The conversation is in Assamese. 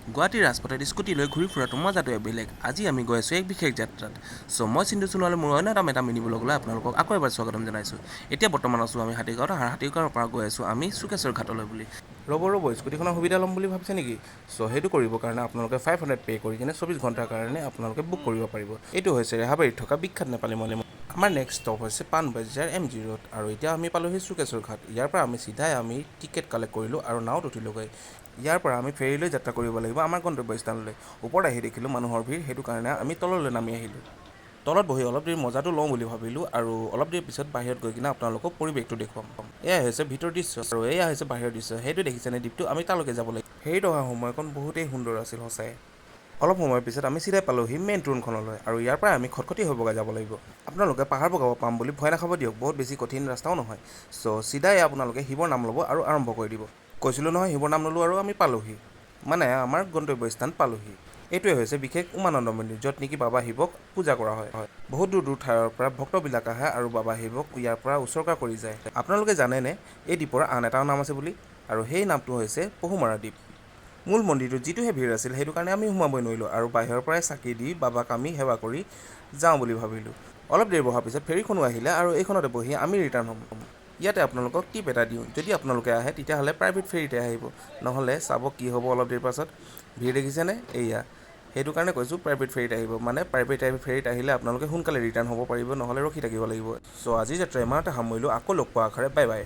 গুৱাহাটীৰ ৰাজপথত স্কুটি লৈ ঘূৰি ফুৰাটো মজাটোৱে বেলেগ। আজি আমি গৈ আছোঁ এক বিশেষ যাত্ৰাত। মই চিন্তু সোণোৱালে মোৰ অন্যতম এটা মিনি ব্লগলৈ আপোনালোকক আকৌ এবাৰ স্বাগতম জনাইছোঁ। এতিয়া বৰ্তমান আছোঁ আমি হাতীগাঁৱত, আৰু হাতীগাঁৱৰ পৰা গৈ আছোঁ আমি চুকেশ্বৰ ঘাটলৈ বুলি। ৰ'ব স্কুটিখনৰ সুবিধা ল'ম বুলি ভাবিছে নেকি? সেইটো কৰিবৰ কাৰণে আপোনালোকে 500 পে' কৰি কিনে 24 ঘণ্টাৰ কাৰণে আপোনালোকে বুক কৰিব পাৰিব। এইটো হৈছে ৰেহাবাৰীত থকা বিখ্যাত নেপালী মলে। আমাৰ নেক্সট ষ্টপ হৈছে পাণবজাৰ MG ৰোড, আৰু এতিয়া আমি পালোহি চুকেশ্বৰ ঘাট। ইয়াৰ পৰা আমি চিধাই টিকেট কালেক্ট কৰিলোঁ আৰু নাওত উঠিলোগৈ। ইয়াৰ পৰা আমি ফেৰীলৈ যাত্ৰা কৰিব লাগিব আমাৰ গন্তব্য স্থানলৈ। ওপৰত আহি দেখিলোঁ মানুহৰ ভিৰ, সেইটো কাৰণে আমি তললৈ নামি আহিলোঁ। তলত বহি অলপ দেৰি মজাটো লওঁ বুলি ভাবিলোঁ, আৰু অলপ দেৰি পিছত বাহিৰত গৈ কিনে আপোনালোকক পৰিৱেশটো দেখুৱাম। এয়া হৈছে ভিতৰৰ দৃশ্য আৰু এয়া হৈছে বাহিৰৰ দৃশ্য। সেইটো দেখিছেনে দ্বীপটো? আমি তালৈকে যাব লাগিব। ফেৰীত অহা সময়কণ বহুতেই সুন্দৰ আছিল সঁচাই। অলপ সময়ৰ পিছত আমি চিধাই পালোহি মেইন ট্ৰেইনখনলৈ, আৰু ইয়াৰ পৰা আমি খটখটি হৈ বগাই যাব লাগিব। আপোনালোকে পাহাৰ বগাব পাম বুলি ভয় নাখাব দিয়ক, বহুত বেছি কঠিন ৰাস্তাও নহয়। চিধাই আপোনালোকে শিৱৰ নাম ল'ব আৰু আৰম্ভ কৰি দিব। কৈছিলোঁ নহয় শিৱৰ নাম ল'লোঁ আৰু আমি পালোহি, মানে আমাৰ গন্তব্য স্থান পালোহি। এইটোৱে হৈছে বিশেষ উমানন্দ মন্দিৰ, য'ত নেকি বাবা শিৱক পূজা কৰা হয়। বহুত দূৰ ঠাইৰ পৰা ভক্তবিলাক আহে আৰু বাবা শিৱক ইয়াৰ পৰা উৎসৰ্গা কৰি যায়। আপোনালোকে জানেনে এই দ্বীপৰ আন এটাও নাম আছে বুলি? আৰু সেই নামটো হৈছে পহুমৰা দ্বীপ। মূল মন্দিৰটোত যিটোহে ভিৰ আছিল, সেইটো কাৰণে আমি সোমাবই নোৱাৰিলোঁ, আৰু বাহিৰৰ পৰাই চাকি দি বাবাক আমি সেৱা কৰি যাওঁ বুলি ভাবিলোঁ। অলপ দেৰি বহাৰ পিছত ফেৰীখনো আহিলে, আৰু এইখনতে বহি আমি ৰিটাৰ্ণ হ'ম। ইয়াতে আপোনালোকক টিপ এটা দিওঁ, যদি আপোনালোকে আহে তেতিয়াহ'লে প্ৰাইভেট ফেৰীতে আহিব, নহ'লে চাব কি হ'ব অলপ দেৰি পাছত। ভিৰ দেখিছেনে? এইয়া সেইটো কাৰণে কৈছোঁ প্ৰাইভেট ফেৰীত আহিব, মানে প্ৰাইভেট ফেৰীত আহিলে আপোনালোকে সোনকালে ৰিটাৰ্ণ হ'ব পাৰিব, নহ'লে ৰখি থাকিব লাগিব। আজিৰ যাত্ৰা ইমানতে সামৰিলোঁ, আকৌ লগ পোৱাৰ আশাৰে বাই বাই।